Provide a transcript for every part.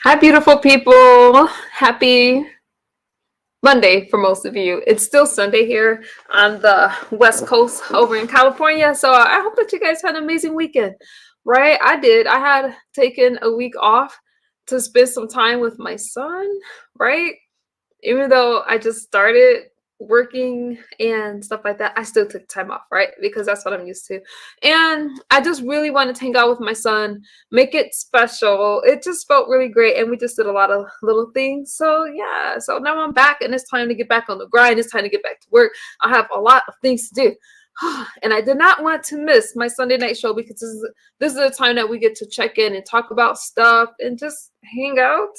Hi, beautiful people. Happy Monday for most of you. It's still Sunday here on the West Coast over in California. So I hope that you guys had an amazing weekend, right? I did. I had taken a week off to spend some time with my son, right? Even though I just started working and stuff like that, I still took time off, right? Because that's what I'm used to. And I just really wanted to hang out with my son, make it special. It just felt really great. And we just did a lot of little things. So, yeah. So now I'm back and it's time to get back on the grind. It's time to get back to work. I have a lot of things to do. And I did not want to miss my Sunday night show because this is the time that we get to check in and talk about stuff and just hang out.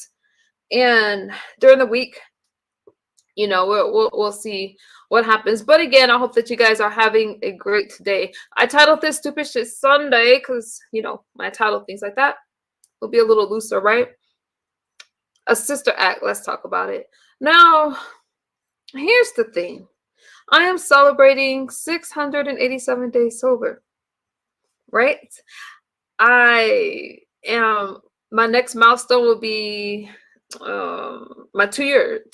And during the week, we'll see what happens. But again, I hope that you guys are having a great day. I titled this Stupid Shit Sunday because, my title, things like that, will be a little looser, right? A sister act. Let's talk about it. Now, here's the thing. I am celebrating 687 days sober, right? My next milestone will be my 2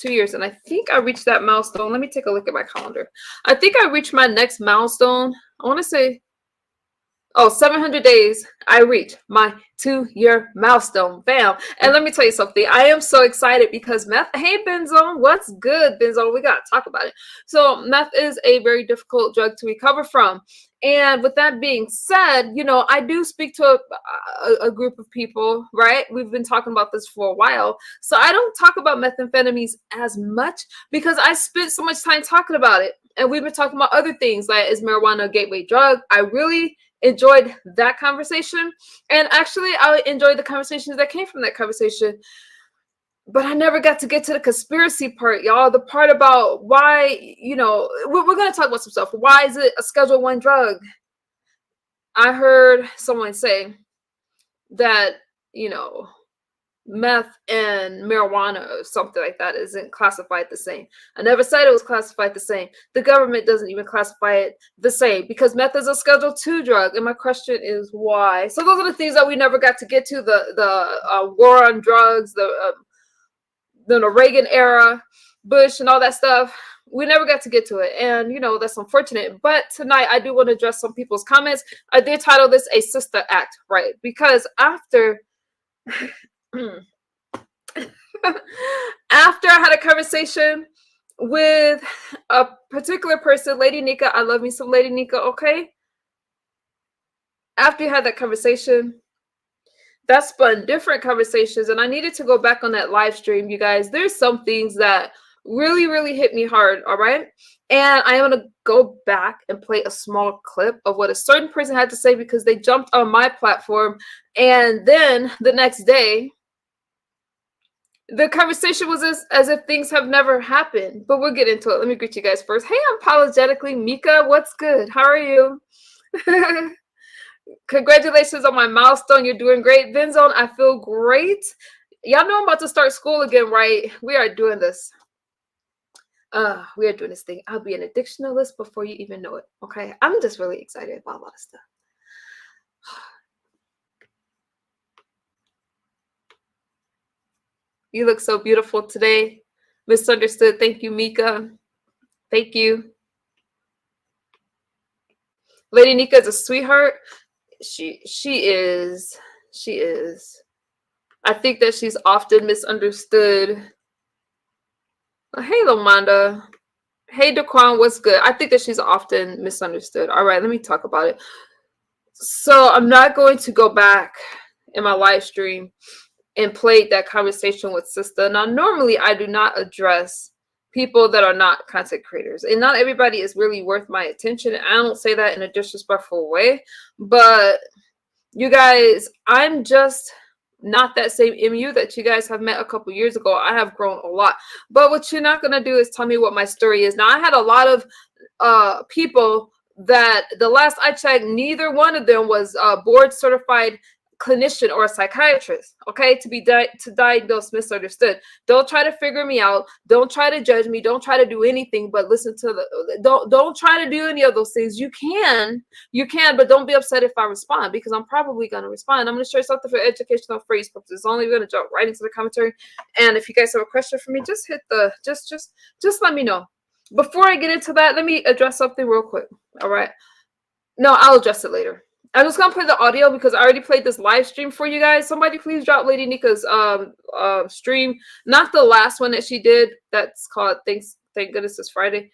years, and I think I reached that milestone. Let me take a look at my calendar. I think I reached my next milestone. I want to say 700 days. I reached my 2-year milestone. Bam. And let me tell you something. I am so excited because meth. Hey, Benzone, what's good, Benzone? We got to talk about it. So meth is a very difficult drug to recover from. And with that being said, I do speak to a group of people, right? We've been talking about this for a while. So I don't talk about methamphetamines as much because I spent so much time talking about it. And we've been talking about other things like, is marijuana a gateway drug? I really enjoyed that conversation. And actually, I enjoyed the conversations that came from that conversation. But I never got to get to the conspiracy part, y'all. The part about why, we're going to talk about some stuff. Why is it a Schedule I drug? I heard someone say that, meth and marijuana or something like that isn't classified the same. I never said it was classified the same. The government doesn't even classify it the same because meth is a Schedule II drug. And my question is why? So those are the things that we never got to get to. The war on drugs, the Reagan era, Bush and all that stuff. We never got to get to it. And, that's unfortunate. But tonight, I do want to address some people's comments. I did title this a Sista act, right? Because after I had a conversation with a particular person, Lady Nika, I love me some Lady Nika, okay? After you had that conversation, that spun different conversations, and I needed to go back on that live stream, you guys. There's some things that really, really hit me hard, all right? And I am going to go back and play a small clip of what a certain person had to say because they jumped on my platform, and then the next day, the conversation was as if things have never happened, but we'll get into it. Let me greet you guys first. Hey, unapologetically, Mika, what's good? How are you? Congratulations on my milestone. You're doing great. Benzone, I feel great. Y'all know I'm about to start school again, right? We are doing this. We are doing this thing. I'll be an addictionalist before you even know it, okay? I'm just really excited about a lot of stuff. You look so beautiful today. Misunderstood. Thank you, Mika. Thank you. Lady Nika is a sweetheart. She is. I think that she's often misunderstood. Hey, Lomanda. Hey, Daquan, what's good? I think that she's often misunderstood. All right, let me talk about it. So I'm not going to go back in my live stream and played that conversation with Sista. Now, normally I do not address people that are not content creators, and not everybody is really worth my attention. I don't say that in a disrespectful way, but you guys, I'm just not that same MU that you guys have met a couple years ago. I have grown a lot, but what you're not going to do is tell me what my story is. Now, I had a lot of people that the last I checked, neither one of them was board certified clinician or a psychiatrist, okay, to diagnose misunderstood. Don't try to figure me out. Don't try to judge me. Don't try to do anything but listen to the, don't try to do any of those things. You can, but don't be upset if I respond, because I'm probably going to respond. I'm going to share something for educational phrase purposes. It's only going to jump right into the commentary. And if you guys have a question for me, just hit the, just let me know. Before I get into that, let me address something real quick. All right. No, I'll address it later. I'm just gonna play the audio because I already played this live stream for you guys. Somebody please drop Lady Nika's stream, not the last one that she did. That's called Thank Goodness It's Friday.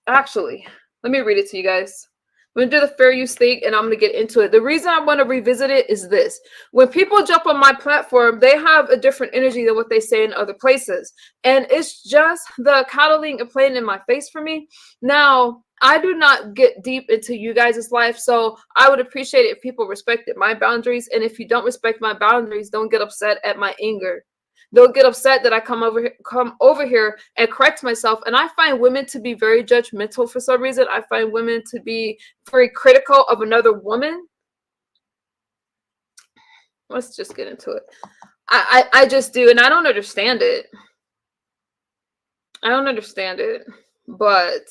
Actually, let me read it to you guys. I'm gonna do the fair use thing and I'm gonna get into it. The reason I want to revisit it is this: when people jump on my platform, they have a different energy than what they say in other places, and it's just the coddling and playing in my face for me. Now, I do not get deep into you guys' life, so I would appreciate it if people respected my boundaries. And if you don't respect my boundaries, don't get upset at my anger. Don't get upset that I come over here and correct myself. And I find women to be very judgmental for some reason. I find women to be very critical of another woman. Let's just get into it. I just do, and I don't understand it. I don't understand it, but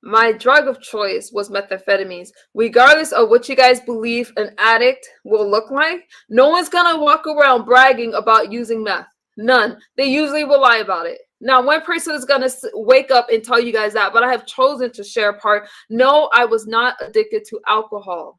my drug of choice was methamphetamines. Regardless of what you guys believe an addict will look like, no one's gonna walk around bragging about using meth. None. They usually will lie about it. Now, one person is gonna wake up and tell you guys that, but I have chosen to share a part. No, I was not addicted to alcohol,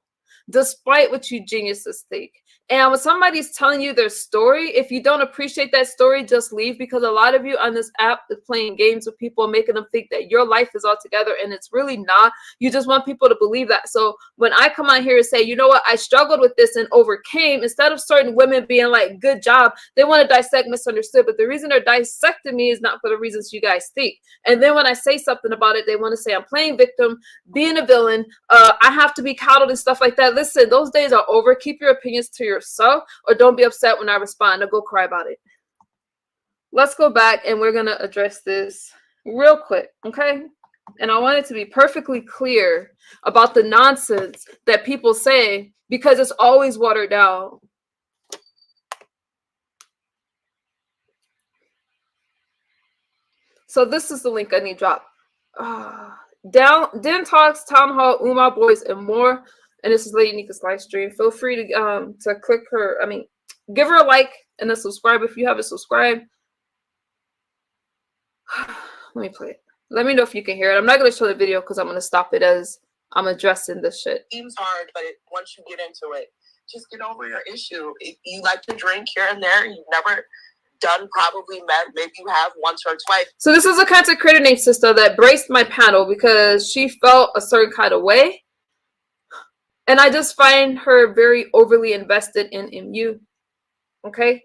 despite what you geniuses think. And when somebody's telling you their story, if you don't appreciate that story, just leave, because a lot of you on this app is playing games with people, making them think that your life is all together, and it's really not. You just want people to believe that. So when I come on here and say, you know what, I struggled with this and overcame, instead of certain women being like, good job, they want to dissect misunderstood. But the reason they're dissecting me is not for the reasons you guys think. And then when I say something about it, they want to say I'm playing victim, being a villain, I have to be coddled and stuff like that. Listen, those days are over. Keep your opinions to yourself, or don't be upset when I respond, or go cry about it. Let's go back and we're going to address this real quick, okay? And I want it to be perfectly clear about the nonsense that people say, because it's always watered down. So this is the link I need drop. Den Talks, Town Hall, Uma Boys, and more. And this is Lady Nika's live stream. Feel free to click her. I mean, give her a like and a subscribe if you haven't subscribed. Let me play it. Let me know if you can hear it. I'm not going to show the video because I'm going to stop it as I'm addressing this shit. It seems hard, but once you get into it, just get over your issue. If you like to drink here and there, you've never done probably met, maybe you have once or twice. So this is a content creator named Sista that braced my panel because she felt a certain kind of way. And I just find her very overly invested in MU. Okay?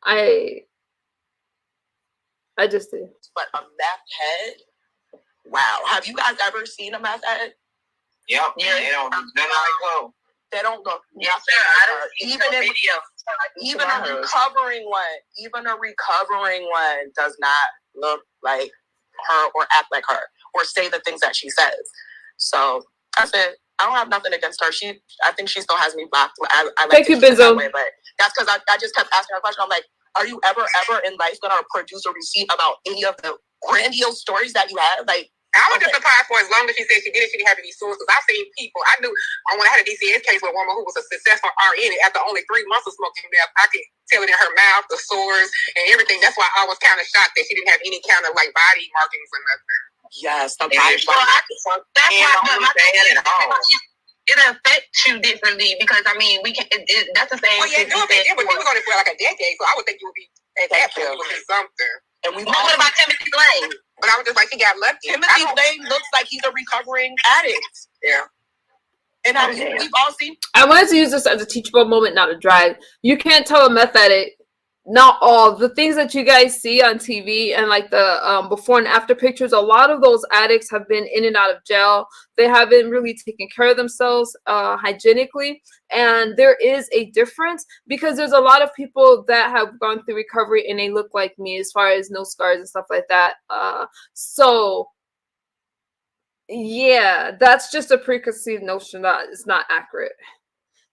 I just do. But a meth head? Wow. Have you guys ever seen a meth head? Yep. Yeah. They don't look. They don't look nothing like her. Even a recovering one does not look like her or act like her or say the things that she says. So that's it. I don't have nothing against her. I think she still has me blocked. I like Thank you, Benzo. But that's because I just kept asking her a question. I'm like, are you ever in life gonna produce a receipt about any of the grandiose stories that you have? Like, I was just surprised for as long as she said she did it, she didn't have any sources. I've seen people. I knew when I had a DCS case with a woman who was a successful RN, after only 3 months of smoking meth, I could tell it in her mouth, the sores and everything. That's why I was kind of shocked that she didn't have any kind of like body markings or nothing. Yes, the body markings. That's why it affects you differently, because I mean we can. That's the same. Well, yeah, but he was on it for like a decade, so I would think you would be at that point would be something. And we what about Timothy Lane? But I was just like, he got lucky. Timothy Lane looks like he's a recovering addict. Yeah. And we've all seen. I wanted to use this as a teachable moment, not a drag. You can't tell a meth addict. Not all the things that you guys see on TV and like the before and after pictures, a lot of those addicts have been in and out of jail. They haven't really taken care of themselves hygienically. And there is a difference, because there's a lot of people that have gone through recovery and they look like me as far as no scars and stuff like that. So yeah, that's just a preconceived notion that is not accurate.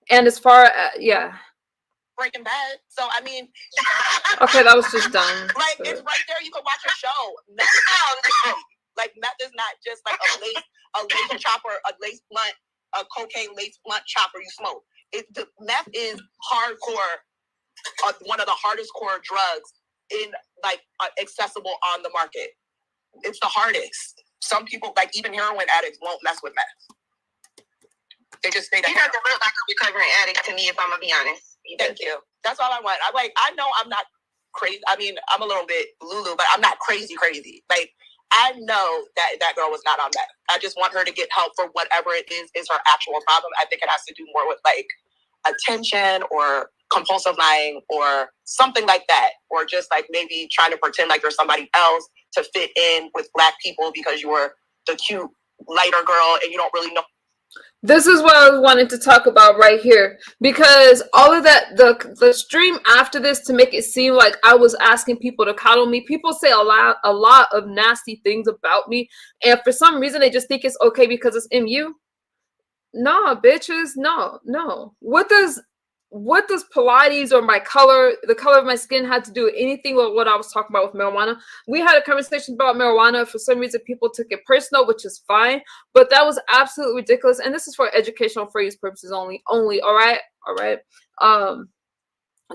And as far as, yeah. Breaking Bad. So I mean, okay, that was just dumb. Like it's right there. You can watch a show. Like meth is not just like a lace chopper, a lace blunt, a cocaine lace blunt chopper you smoke. Meth is hardcore. One of the hardest core drugs in like accessible on the market. It's the hardest. Some people, like even heroin addicts, won't mess with meth. They just stay there. You got to look like a recovering addict to me, if I'm gonna be honest. Thank you. That's all I want. I know I'm not crazy. I mean, I'm a little bit Lulu, but I'm not crazy. Like, I know that girl was not on meth. I just want her to get help for whatever it is her actual problem. I think it has to do more with like attention or compulsive lying or something like that, or just like maybe trying to pretend like you're somebody else to fit in with Black people because you were the cute lighter girl and you don't really know. This is what I was wanting to talk about right here, because all of that, the stream after this, to make it seem like I was asking people to coddle me. People say a lot of nasty things about me, and for some reason they just think it's okay because it's MU. No, bitches, no. What does Pilates or my color, the color of my skin, had to do with anything with what I was talking about with marijuana? We had a conversation about marijuana. For some reason, people took it personal, which is fine, but that was absolutely ridiculous. And this is for educational phrase purposes only. All right.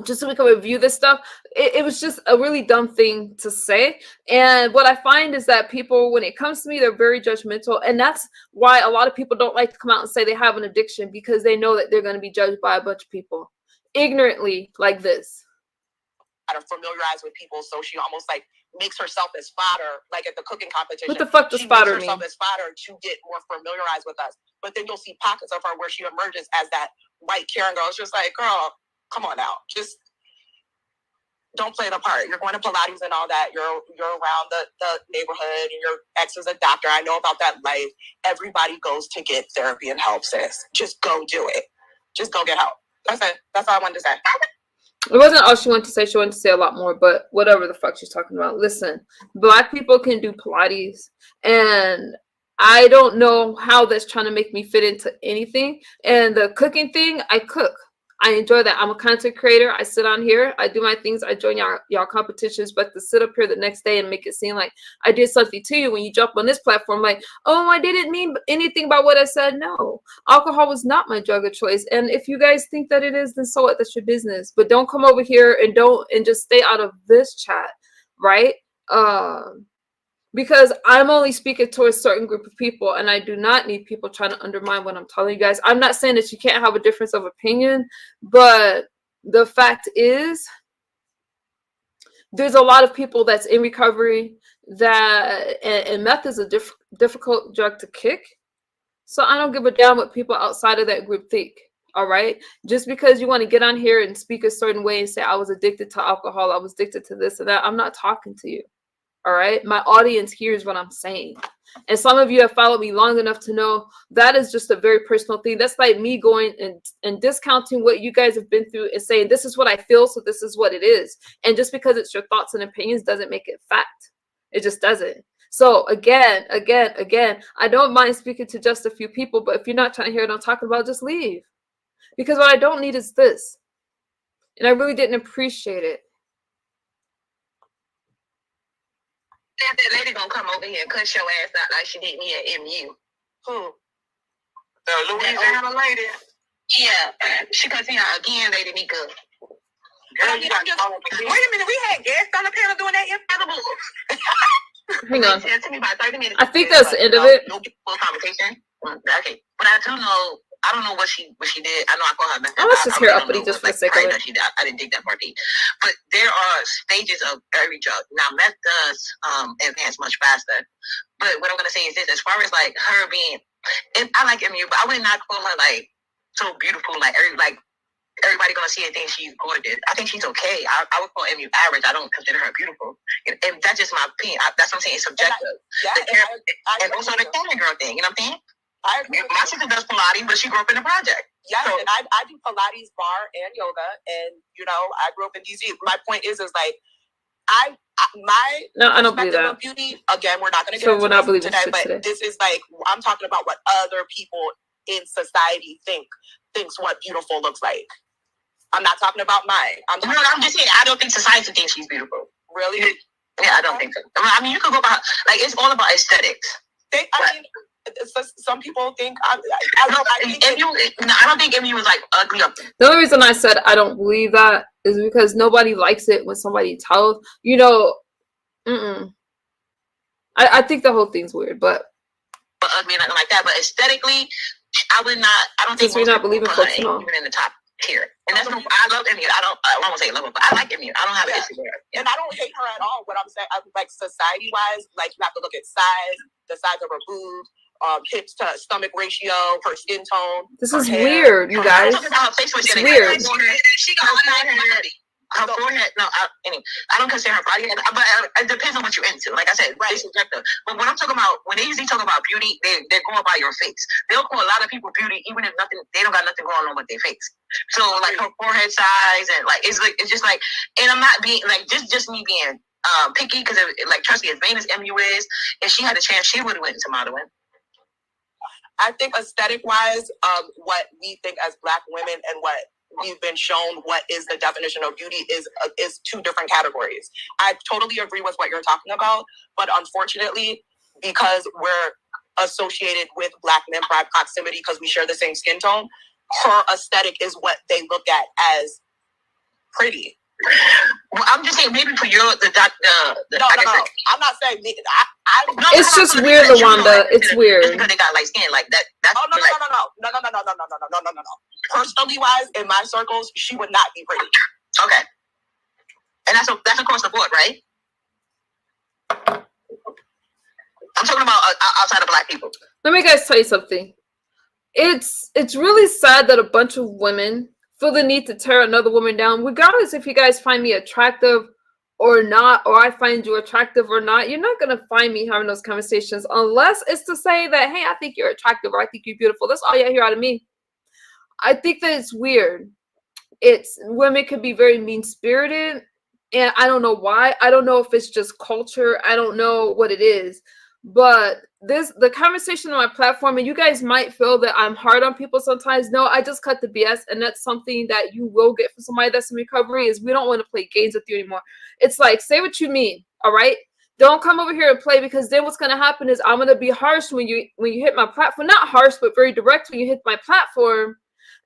Just so we can review this stuff. It was just a really dumb thing to say. And what I find is that people, when it comes to me, they're very judgmental. And that's why a lot of people don't like to come out and say they have an addiction, because they know that they're going to be judged by a bunch of people ignorantly like this. To familiarize with people, so she almost like makes herself as fodder, like at the cooking competition. What the fuck does fodder mean? She makes herself as fodder to get more familiarized with us. But then you'll see pockets of her where she emerges as that white Karen girl. It's just like, girl, come on now. Just don't play the part. You're going to Pilates and all that. You're around the neighborhood, and your ex is a doctor. I know about that life. Everybody goes to get therapy and help, sis. Just go do it. Just go get help. That's it. That's all I wanted to say. It wasn't all she wanted to say. She wanted to say a lot more, but whatever the fuck she's talking about. Listen, Black people can do Pilates, and I don't know how that's trying to make me fit into anything. And the cooking thing, I cook. I enjoy that. I'm a content creator. I sit on here. I do my things. I join y'all competitions. But to sit up here the next day and make it seem like I did something to you when you jump on this platform, like, oh, I didn't mean anything by what I said. No, alcohol was not my drug of choice. And if you guys think that it is, then so what? That's your business. But don't come over here and just stay out of this chat, right? Because I'm only speaking to a certain group of people, and I do not need people trying to undermine what I'm telling you guys. I'm not saying that you can't have a difference of opinion, but the fact is, there's a lot of people that's in recovery and meth is a difficult drug to kick. So I don't give a damn what people outside of that group think. All right. Just because you want to get on here and speak a certain way and say, I was addicted to alcohol, I was addicted to this and that, I'm not talking to you. All right. My audience hears what I'm saying. And some of you have followed me long enough to know that is just a very personal thing. That's like me going and discounting what you guys have been through and saying, this is what I feel, so this is what it is. And just because it's your thoughts and opinions doesn't make it fact. It just doesn't. So again, I don't mind speaking to just a few people, but if you're not trying to hear what I'm talking about, just leave. Because what I don't need is this. And I really didn't appreciate it. That lady gonna come over here and cuss your ass out like she did me at MU. Who? The Louisiana lady. Yeah, she cussed me out again, Lady Nika. Girl, wait a minute, we had guests on the panel doing that incredible. Hang on. It took me about 30 minutes. I think that's the end of it. No full conversation. Okay, but I do know. I don't know what she did. I know I call her. Oh, let's just hear uppity just for the sake of it. I didn't dig that part deep. But there are stages of every drug. Now, meth does advance much faster. But what I'm going to say is this. As far as like her being, I like MU, but I would not call her like so beautiful. Like everybody going to see and think she's gorgeous. I think she's okay. I would call MU average. I don't consider her beautiful. And that's just my opinion. That's what I'm saying. It's subjective. And also the camera girl thing. You know what I'm saying? I agree. My sister does Pilates, but she grew up in the project. Yes, so, and I do Pilates, bar, and yoga, and I grew up in DC. My point is like I don't believe that. Of beauty, again, we're not going to get into this today, but this is like I'm talking about what other people in society thinks what beautiful looks like. I'm not talking about mine. I'm just saying, I don't think society thinks she's beautiful. Really? Yeah, I don't think so. I mean, you could go by, like, it's all about aesthetics. I mean, some people think I don't think Emmy was like ugly. The only reason I said I don't believe that is because nobody likes it when somebody tells, you know, I think the whole thing's weird, but ugly, nothing like that. But aesthetically, I don't think we're not believing folks even in the top tier. And that's I love Emmy. I won't say love her, but I like Emmy. I don't have an issue with her. And I don't hate her at all. What I'm saying, like society wise, like you have to look at size, the size of her boobs, hips to stomach ratio, her skin tone. This is weird, you guys. It's weird. She got her forehead. No, I don't consider her body, but it depends on what you're into. Like I said, it's subjective. But when I'm talking about, when they usually talk about beauty, they're going by your face. They'll call a lot of people beauty, even if they don't got nothing going on with their face. So like her forehead size and it's just like, and I'm not being like just me being picky because like trust me, as vain as MU is, if she had a chance, she would have went into modeling. I think aesthetic wise, what we think as Black women and what we've been shown what is the definition of beauty is two different categories. I totally agree with what you're talking about, but unfortunately, because we're associated with Black men by proximity because we share the same skin tone, her aesthetic is what they look at as pretty. Well, I'm just saying maybe for your No. I'm not saying it's just weird, Lawanda. It's weird. Because they got light skin like that. No. Personally wise, in my circles, she would not be pretty. Okay. And that's across the board, right? I'm talking about outside of Black people. Let me guys tell you something. It's really sad that a bunch of women feel the need to tear another woman down, regardless if you guys find me attractive or not, or I find you attractive or not. You're not going to find me having those conversations unless it's to say that, hey, I think you're attractive or I think you're beautiful. That's all you hear out of me. I think that it's weird. Women can be very mean-spirited, and I don't know why. I don't know if it's just culture. I don't know what it is. But the conversation on my platform, and you guys might feel that I'm hard on people sometimes. No, I just cut the BS, and that's something that you will get from somebody that's in recovery, is we don't want to play games with you anymore. It's like, say what you mean, all right? Don't come over here and play, because then what's going to happen is I'm going to be harsh when you hit my platform. Not harsh, but very direct when you hit my platform.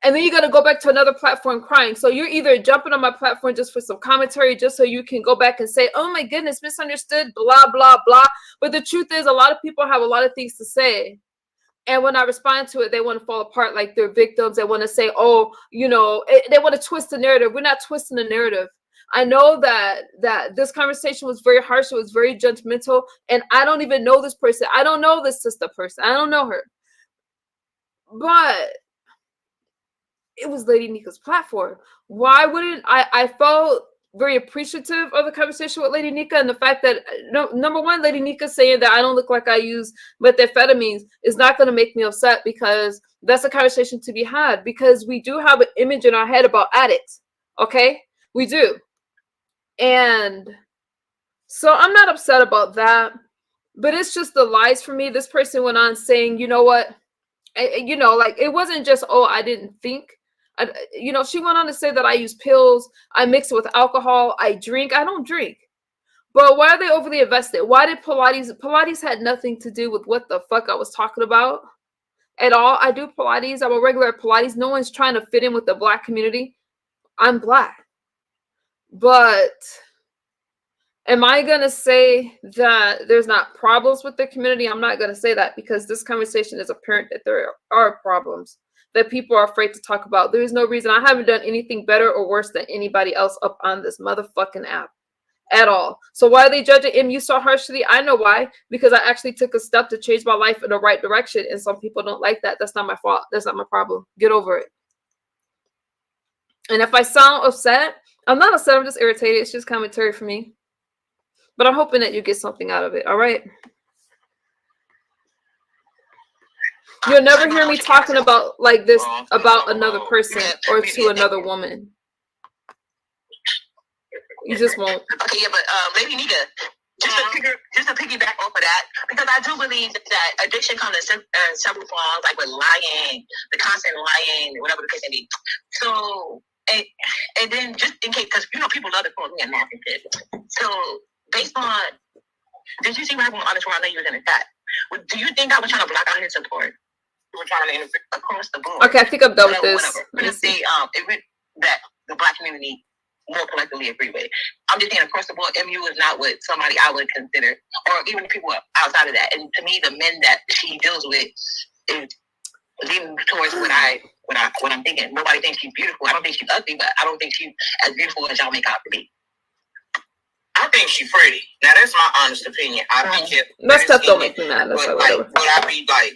And then you're going to go back to another platform crying. So you're either jumping on my platform just for some commentary, just so you can go back and say, oh my goodness, misunderstood, blah, blah, blah. But the truth is, a lot of people have a lot of things to say. And when I respond to it, they want to fall apart like they're victims. They want to say, oh, they want to twist the narrative. We're not twisting the narrative. I know that this conversation was very harsh. It was very judgmental. And I don't even know this person. I don't know this sister person. I don't know her. But it was Lady Nika's platform. Why wouldn't I felt very appreciative of the conversation with Lady Nika, and the fact that number one, Lady Nika saying that I don't look like I use methamphetamines is not going to make me upset, because that's a conversation to be had, because we do have an image in our head about addicts. Okay, we do. And so I'm not upset about that, but it's just the lies for me. This person went on saying, you know what, like it wasn't just, oh, I didn't think. She went on to say that I use pills, I mix it with alcohol, I drink. I don't drink. But why are they overly invested? Why did Pilates had nothing to do with what the fuck I was talking about at all. I do Pilates. I'm a regular at Pilates. No one's trying to fit in with the Black community. I'm Black. But am I going to say that there's not problems with the community? I'm not going to say that, because this conversation is apparent that there are problems that people are afraid to talk about. There is no reason. I haven't done anything better or worse than anybody else up on this motherfucking app at all. So why are they judging MU so harshly? I know why. Because I actually took a step to change my life in the right direction, and some people don't like that. That's not my fault. That's not my problem. Get over it. And if I sound upset, I'm not upset. I'm just irritated. It's just commentary for me. But I'm hoping that you get something out of it. All right. You'll never hear me talking about like this about another person or to another woman. You just won't. Okay, yeah, but Lady Nika, just just to piggyback off of that, because I do believe that addiction comes in several forms, like with lying, the constant lying, whatever the case may be. So, and then just in case, because people love to call me a nasty kid. So, based on, did you see what happened on this one? I know you was in the chat. Do you think I was trying to block out his support? We were trying to interfere across the board. Okay, I think I'm done with this. Let's say it went that the Black community more collectively agree with. I'm just saying across the board, MU is not what somebody I would consider, or even people outside of that. And to me, the men that she deals with is leaning towards what I'm thinking. Nobody thinks she's beautiful. I don't think she's ugly, but I don't think she's as beautiful as y'all make out to be. I think she's pretty. Now that's my honest opinion. I think that stuff don't make me mad. That's like, would I be like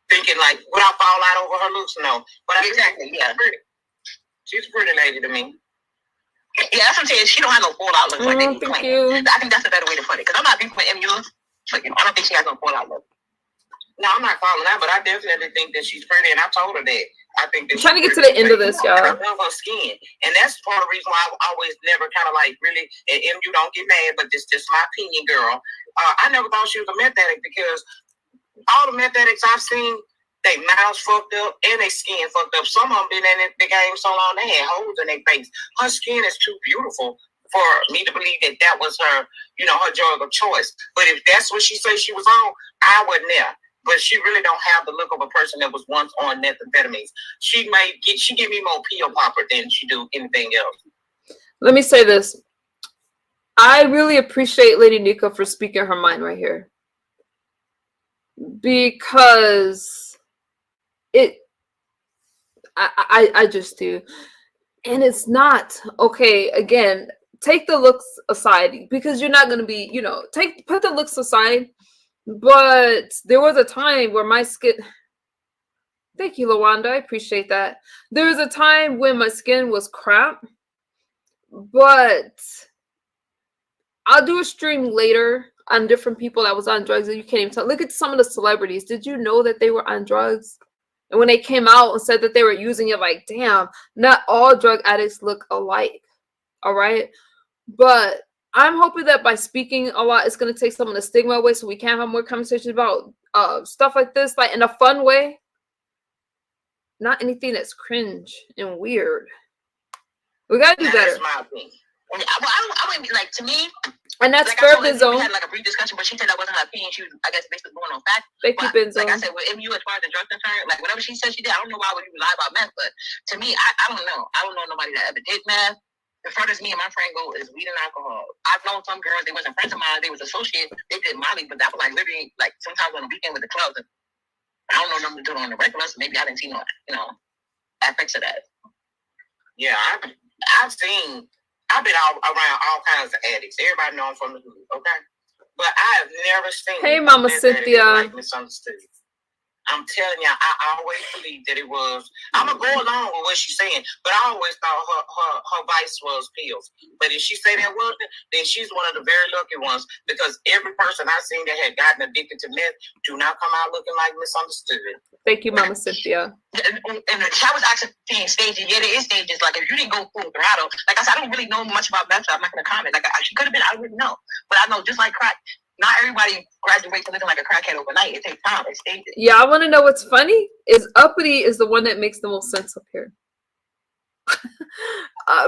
thinking like, would I fall out over her looks? No. But exactly, yeah. Pretty. She's a pretty lady to me. Yeah, that's what I'm saying. She don't have no fallout look like they claim. I think that's a better way to put it. Because I'm not beefing with MU. But I don't think she has no fallout look. No, I'm not falling out, but I definitely think that she's pretty, and I told her that. I think that I'm trying to get to the end of this, y'all. I love her skin, and that's part of the reason why I always never kind of like really. And MU don't get mad, but this is my opinion, girl. I never thought she was a meth addict because all the meth addicts I've seen, they mouths fucked up and they skin fucked up. Some of them been in the game so long they had holes in their face. Her skin is too beautiful for me to believe that that was her, her drug of choice. But if that's what she said she was on, I wasn't there. But she really don't have the look of a person that was once on methamphetamines. She give me more peel popper than she do anything else. Let me say this. I really appreciate Lady Nika for speaking her mind right here. Because I just do. And it's not okay. Again, take the looks aside because you're not going to be, put the looks aside. But there was a time where my skin, thank you, Lawanda, I appreciate that. There was a time when my skin was crap, but I'll do a stream later on different people that was on drugs that you can't even tell. Look at some of the celebrities. Did you know that they were on drugs? And when they came out and said that they were using it, like, damn, not all drug addicts look alike. All right. But I'm hoping that by speaking a lot, it's going to take some of the stigma away so we can have more conversations about stuff like this, like in a fun way. Not anything that's cringe and weird. We got to do better. That's my opinion. Well, I wouldn't be like, to me, and that's like fair, Benzo. We had like a brief discussion, but she said that wasn't her opinion. She was, I guess, basically going on facts. Thank you, Benzo. Like I said, with MU, as far as the drug concern, like whatever she said she did, I don't know why would you lie about meth, but to me, I don't know. I don't know nobody that ever did meth. The furthest me and my friend go is weed and alcohol. I've known some girls, they wasn't friends of mine, they was associates, they did Molly, but that was like literally like sometimes on the weekend with the clubs. And I don't know nothing to do on the regular, so maybe I didn't see no, aspects of that. Yeah, I've been around all kinds of addicts. Everybody know I'm from the hood, okay? But I have never seen. Hey, Mama Cynthia. Like misunderstood. I'm telling you, I always believed that it was. I'm gonna go along with what she's saying, but I always thought her vice was pills. But if she say that wasn't, then she's one of the very lucky ones because every person I've seen that had gotten addicted to meth do not come out looking like misunderstood. Thank you, Mama Cynthia. And I was actually seeing stages. Yeah, there is stages. Like if you didn't go full throttle, like I said, I don't really know much about meth, so I'm not gonna comment. Like she could have been, I wouldn't know. But I know just like crack. Not everybody graduates to looking like a crackhead overnight. It takes time. It's stages. Yeah, I want to know what's funny is Uppity is the one that makes the most sense up here.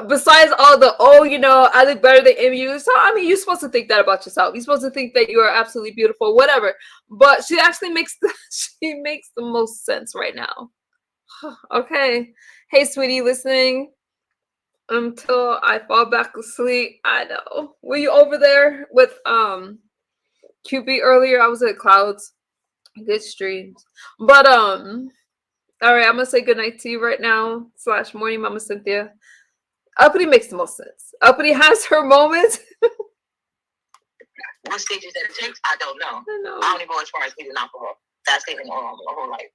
Besides all the, I look better than MU. So, I mean, you're supposed to think that about yourself. You're supposed to think that you are absolutely beautiful, whatever. But she actually makes the most sense right now. Okay. Hey, sweetie, listening until I fall back asleep. I know. Were you over there with, QB earlier? I was at Clouds. Good streams. But all right, I'm gonna say goodnight to you right now. / morning, Mama Cynthia. Uppity makes the most sense. Uppity has her moments. What stages that it takes, I don't know. I only go as far as eating alcohol. That's taking all my whole life.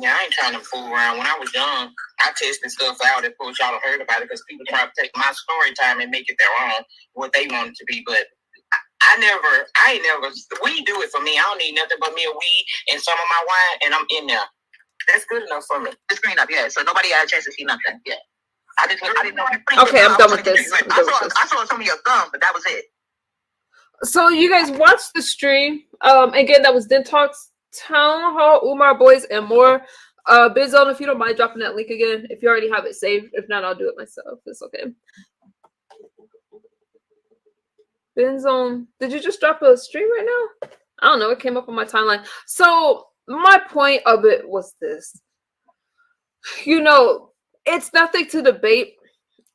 Yeah, I ain't trying to fool around. When I was young, I tested stuff out and y'all have heard about it because people try to take my story time and make it their own, what they want it to be, but I ain't never, weed do it for me. I don't need nothing but me a weed and some of my wine, and I'm in there. That's good enough for me. It's green up, yeah. So nobody had a chance to see nothing yet. I didn't know. Okay, I'm done with this. I saw some of your thumb, but that was it. So you guys watched the stream. Again, that was Den Talks Town Hall, Umar Boys, and more. Bidzone, if you don't mind dropping that link again, if you already have it saved. If not, I'll do it myself. It's okay. Bidzone, did you just drop a stream right now? I don't know. It came up on my timeline. So my point of it was this. You know, it's nothing to debate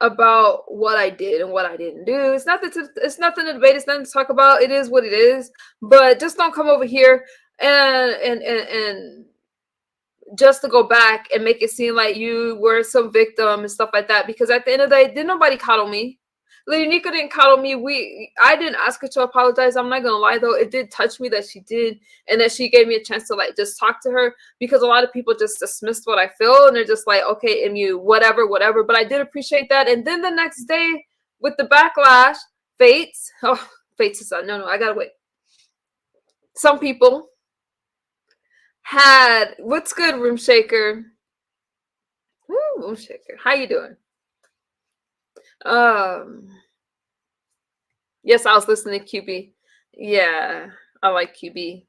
about what I did and what I didn't do. It's nothing to debate. It's nothing to talk about. It is what it is. But just don't come over here and just to go back and make it seem like you were some victim and stuff like that. Because at the end of the day, didn't nobody coddle me. Lady Nika didn't coddle me. I didn't ask her to apologize. I'm not gonna lie though, it did touch me that she did, and that she gave me a chance to like just talk to her, because a lot of people just dismissed what I feel and they're just like, okay, MU, whatever. But I did appreciate that. And then the next day with the backlash, Fates is on. No, I gotta wait. Some people had, what's good, Room Shaker? Woo, Room Shaker. How you doing? Yes, I was listening to QB. Yeah, I like QB.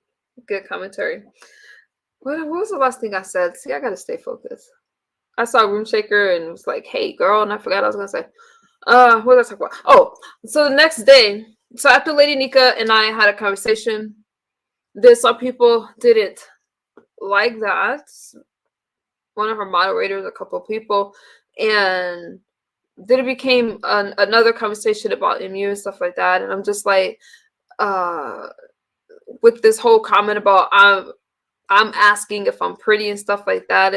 Good commentary. What was the last thing I said? See, I gotta stay focused. I saw Room Shaker and was like, hey girl, and I forgot what I was gonna say. What did I talk about? Oh, so the next day, so after Lady Nika and I had a conversation, some people didn't like that. One of her moderators, a couple of people, and then it became another conversation about MU and stuff like that. And I'm just like, with this whole comment about I'm asking if I'm pretty and stuff like that.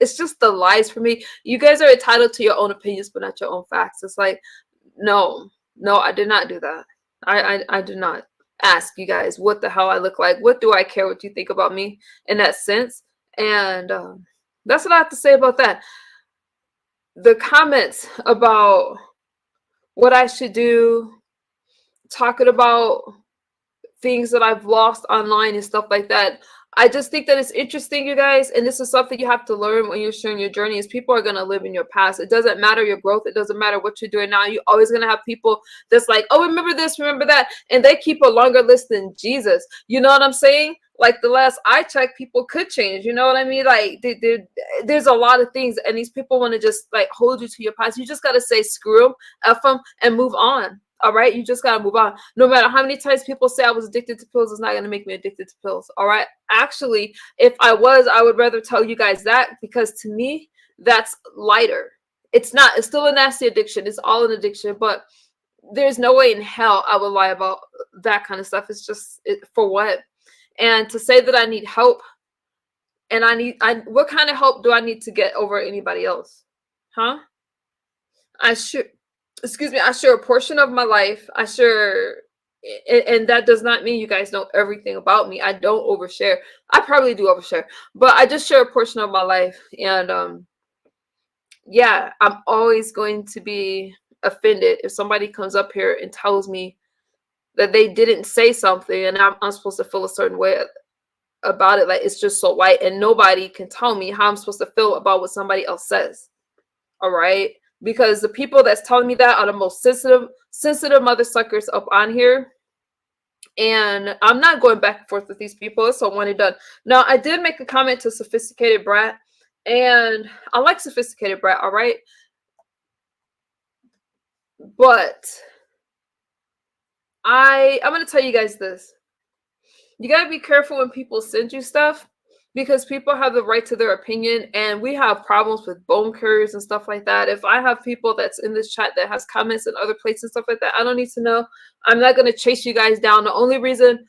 It's just the lies for me. You guys are entitled to your own opinions, but not your own facts. It's like, no, I did not do that. I did not ask you guys what the hell I look like. What do I care what you think about me in that sense? And that's what I have to say about that. The comments about what I should do, talking about things that I've lost online and stuff like that. I just think that it's interesting, you guys, and this is something you have to learn when you're sharing your journey, is people are going to live in your past. It doesn't matter your growth. It doesn't matter what you're doing now. You're always going to have people that's like, oh, remember this, remember that. And they keep a longer list than Jesus. You know what I'm saying? Like the last I checked, people could change. You know what I mean? Like there's a lot of things, and these people want to just like hold you to your past. You just got to say screw them, F them, and move on. All right, you just gotta move on. No matter how many times people say I was addicted to pills, it's not gonna make me addicted to pills. All right, actually, if I was, I would rather tell you guys that, because to me, that's lighter. It's not. It's still a nasty addiction. It's all an addiction, but there's no way in hell I would lie about that kind of stuff. It's just for what? And to say that I need help, and what kind of help do I need to get over anybody else? Huh? I share a portion of my life. And that does not mean you guys know everything about me. I don't overshare. I probably do overshare, but I just share a portion of my life. And yeah, I'm always going to be offended if somebody comes up here and tells me that they didn't say something and I'm supposed to feel a certain way about it. Like it's just so white, and nobody can tell me how I'm supposed to feel about what somebody else says. All right, because the people that's telling me that are the most sensitive mother suckers up on here, and I'm not going back and forth with these people. It's so one and done. Now, I did make a comment to Sophisticated Brat, and I like Sophisticated Brat. All right, but I'm gonna tell you guys this. You gotta be careful when people send you stuff, because people have the right to their opinion, and we have problems with bone curves and stuff like that. If I have people that's in this chat that has comments in other places and stuff like that, I don't need to know. I'm not going to chase you guys down. The only reason,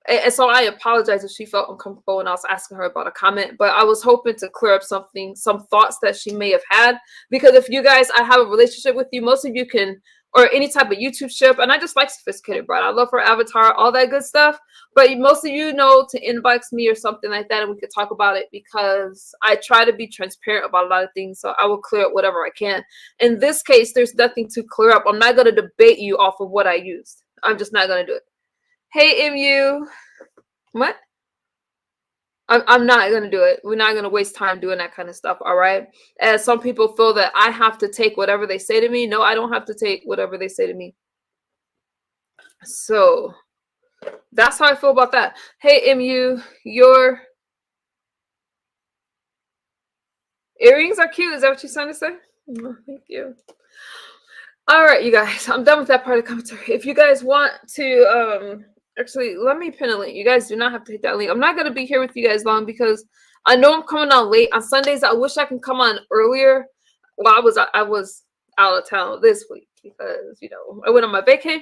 and so I apologize if she felt uncomfortable when I was asking her about a comment, but I was hoping to clear up some thoughts that she may have had, because if you guys, I have a relationship with you, most of you can, or any type of YouTube ship, and I just like Sophisticated Bride. I love her avatar, all that good stuff. But most of you know to inbox me or something like that, and we could talk about it, because I try to be transparent about a lot of things. So I will clear up whatever I can. In this case, there's nothing to clear up. I'm not going to debate you off of what I used. I'm just not going to do it. Hey, MU. What? I'm not going to do it. We're not going to waste time doing that kind of stuff, all right? As some people feel that I have to take whatever they say to me. No, I don't have to take whatever they say to me. So that's how I feel about that. Hey, MU, your earrings are cute. Is that what you're trying to say? Oh, thank you. All right, you guys, I'm done with that part of the commentary. If you guys want to, actually, let me pin a link. You guys do not have to hit that link. I'm not going to be here with you guys long because I know I'm coming on late. On Sundays, I wish I can come on earlier. Well, I was out of town this week because, you know, I went on my vacay.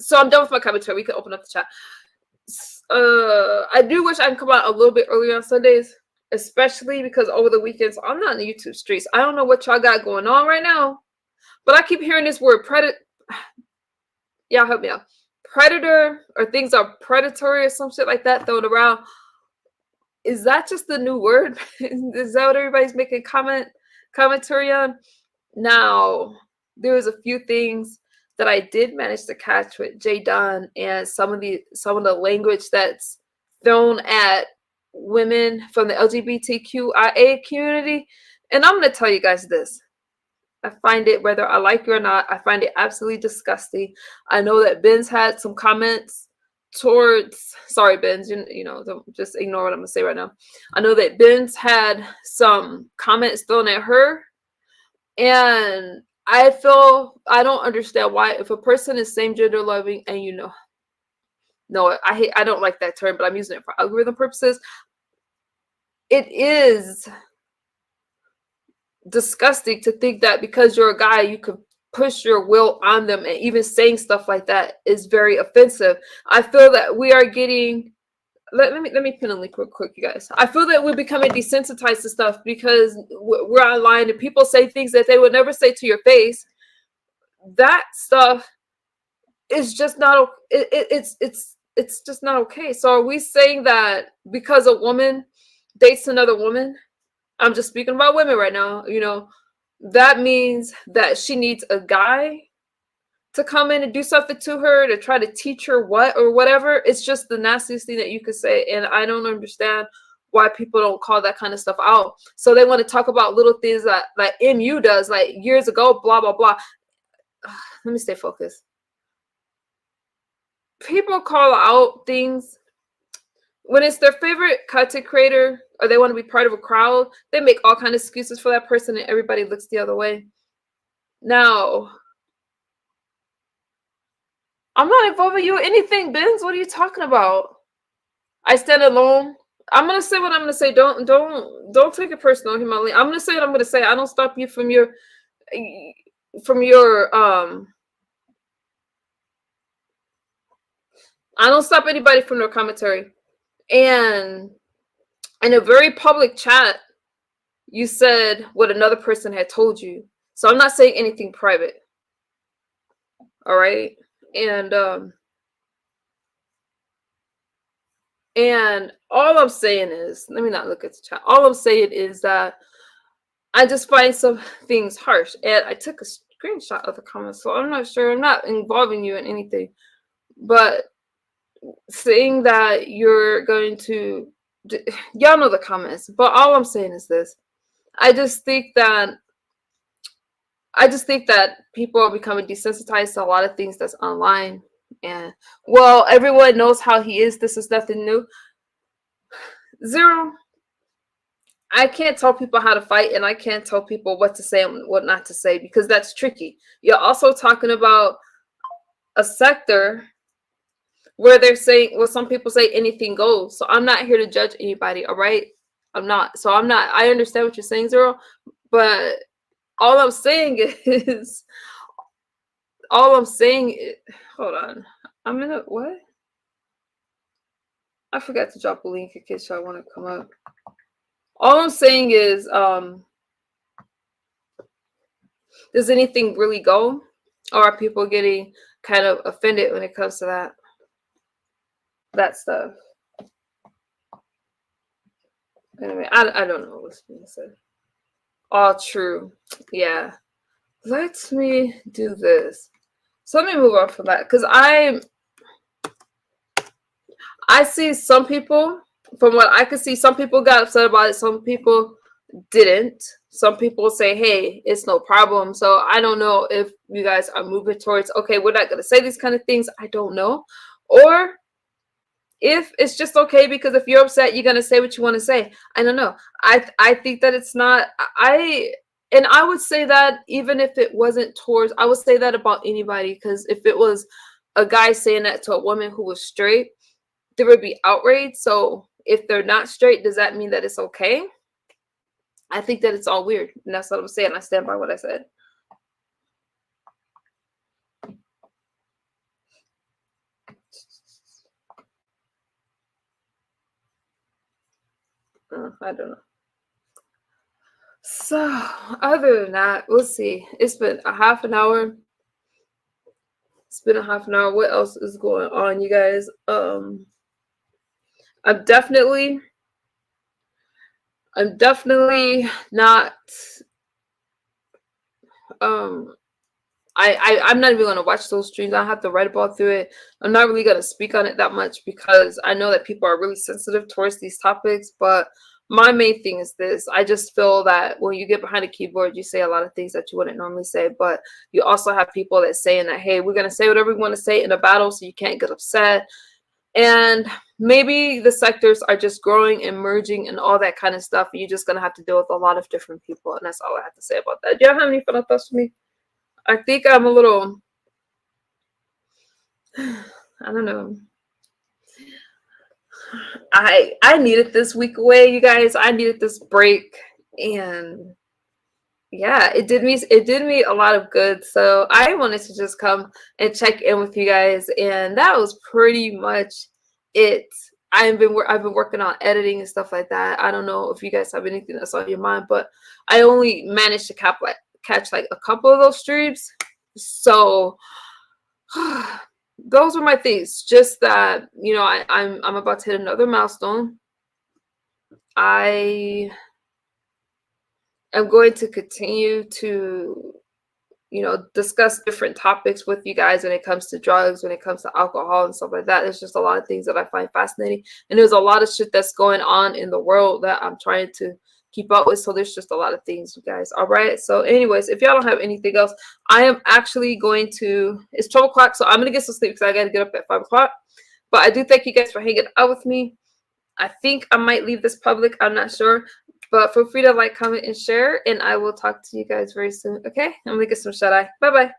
So I'm done with my commentary. We can open up the chat. I do wish I can come out a little bit earlier on Sundays, especially because over the weekends, I'm not in the YouTube streets. I don't know what y'all got going on right now. But I keep hearing this word predator. Y'all help me out. Predator, or things are predatory or some shit like that thrown around. Is that just the new word? Is that what everybody's making commentary on? Now, there's a few things that I did manage to catch with Jay Dunn and some of the language that's thrown at women from the LGBTQIA community. And I'm gonna tell you guys this. I find it, whether I like it or not, I find it absolutely disgusting. I know that Ben's had some comments towards, sorry, Ben's, you know, don't just ignore what I'm going to say right now. I know that Ben's had some comments thrown at her. And I don't understand why, if a person is same gender loving and no, I don't like that term, but I'm using it for algorithm purposes. It is disgusting to think that because you're a guy, you could push your will on them, and even saying stuff like that is very offensive. I feel that we are getting, let me pin a link real quick, you guys. I feel that we're becoming desensitized to stuff because we're online and people say things that they would never say to your face. That stuff is just not, it's just not okay. So are we saying that because a woman dates another woman, I'm just speaking about women right now, you know, that means that she needs a guy to come in and do something to her, to try to teach her what or whatever? It's just the nastiest thing that you could say. And I don't understand why people don't call that kind of stuff out. So they want to talk about little things that like MU does, like years ago, blah, blah, blah. Let me stay focused. People call out things when it's their favorite content creator or they want to be part of a crowd. They make all kinds of excuses for that person and everybody looks the other way. Now, I'm not involving you in anything, Benz. What are you talking about? I stand alone. I'm gonna say what I'm gonna say. Don't take it personal, Himali. I'm gonna say what I'm gonna say. I don't stop you from your I don't stop anybody from their commentary. And in a very public chat, you said what another person had told you. So I'm not saying anything private. All right. And all I'm saying is, let me not look at the chat. All I'm saying is that I just find some things harsh. And I took a screenshot of the comments, so I'm not sure. I'm not involving you in anything. But saying that you're going to, y'all know the comments. But all I'm saying is this. I just think that people are becoming desensitized to a lot of things that's online. And, well, everyone knows how he is. This is nothing new. Zero. I can't tell people how to fight, and I can't tell people what to say and what not to say, because that's tricky. You're also talking about a sector where they're saying, well, some people say anything goes. So I'm not here to judge anybody, all right? I'm not. So I'm not. I understand what you're saying, Zero, but all I'm saying is, hold on. I'm in a, what? I forgot to drop a link in case y'all want to come up. All I'm saying is, does anything really go? Or are people getting kind of offended when it comes to that stuff? Anyway, I don't know what's being said. All true. Yeah. Let me do this. So let me move on from that, because I see some people, from what I could see, some people got upset about it. Some people didn't. Some people say, hey, it's no problem. So I don't know if you guys are moving towards, okay, we're not going to say these kind of things. I don't know. Or if it's just okay, because if you're upset, you're going to say what you want to say. I don't know. I think that it's not, and I would say that even if it wasn't towards, I would say that about anybody, because if it was a guy saying that to a woman who was straight, there would be outrage. So if they're not straight, does that mean that it's okay? I think that it's all weird. And that's what I'm saying. I stand by what I said. I don't know. So other than that, we'll see. It's been a half an hour. It's been a half an hour. What else is going on, you guys? I'm definitely not I'm not even gonna watch those streams. I have to write about through it. I'm not really gonna speak on it that much because I know that people are really sensitive towards these topics. But my main thing is this: I just feel that when you get behind a keyboard, you say a lot of things that you wouldn't normally say. But you also have people that saying that, hey, we're gonna say whatever we want to say in a battle, so you can't get upset. And maybe the sectors are just growing and merging and all that kind of stuff. And you're just gonna have to deal with a lot of different people, and that's all I have to say about that. Do y'all have any final thoughts for me? I think I'm a little, I don't know. I needed this week away, you guys. I needed this break, and yeah, it did me a lot of good. So I wanted to just come and check in with you guys, and that was pretty much it. I've been working on editing and stuff like that. I don't know if you guys have anything that's on your mind, but I only managed to catch like a couple of those streams. So those were my things. Just that, you know, I'm about to hit another milestone. I am going to continue to, you know, discuss different topics with you guys when it comes to drugs, when it comes to alcohol and stuff like that. There's just a lot of things that I find fascinating, and there's a lot of shit that's going on in the world that I'm trying to keep up with. So there's just a lot of things, you guys. All right. So anyways, if y'all don't have anything else, I am actually going to, it's 12 o'clock. So I'm going to get some sleep because I got to get up at 5 o'clock. But I do thank you guys for hanging out with me. I think I might leave this public. I'm not sure. But feel free to like, comment, and share. And I will talk to you guys very soon. Okay. I'm going to get some shut-eye. Bye-bye.